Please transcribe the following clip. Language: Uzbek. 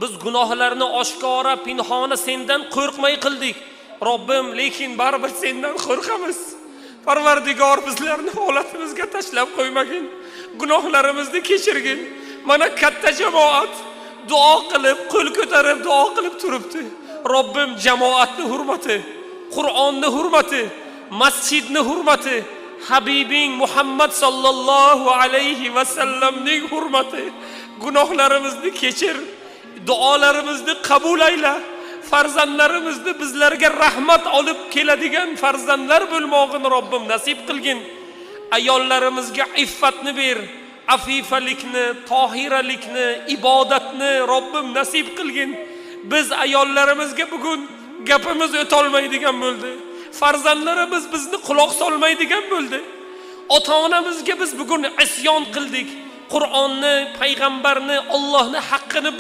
Biz gunohlarni oshkora, pinhona sendan qo'rqmay qildik. Robbim, lekin baribir sendan qo'rqamiz. Parvardigor, bizlarni holatimizga tashlab qo'ymagin. Gunohlarimizni kechirgin. Mana katta jamoat duo qilib, qo'l ko'tarib duo qilib turibdi. Robbim, jamoatni hurmati, Qur'onni hurmati, masjidni hurmati, Habibing Muhammad sallallohu alayhi va sallamning hurmati, gunohlarimizni kechir, duolarimizni qabul ayla. Farzandlarimizni bizlarga rahmat olib keladigan farzandlar bo'lmog'ini Robbim nasib qilgin. Ayollarimizga iffatni ber, afifalikni, tohiralikni, ibodatni Robbim nasib qilgin. Biz ayollarimizga bugun gapimiz o'tolmaydigan bo'ldi. Farzandlarimiz bizni quloq solmaydigan bo'ldi. Ota-onamizga biz bugun isyon qildik. Qur'onni, payg'ambarni, Allohning haqqini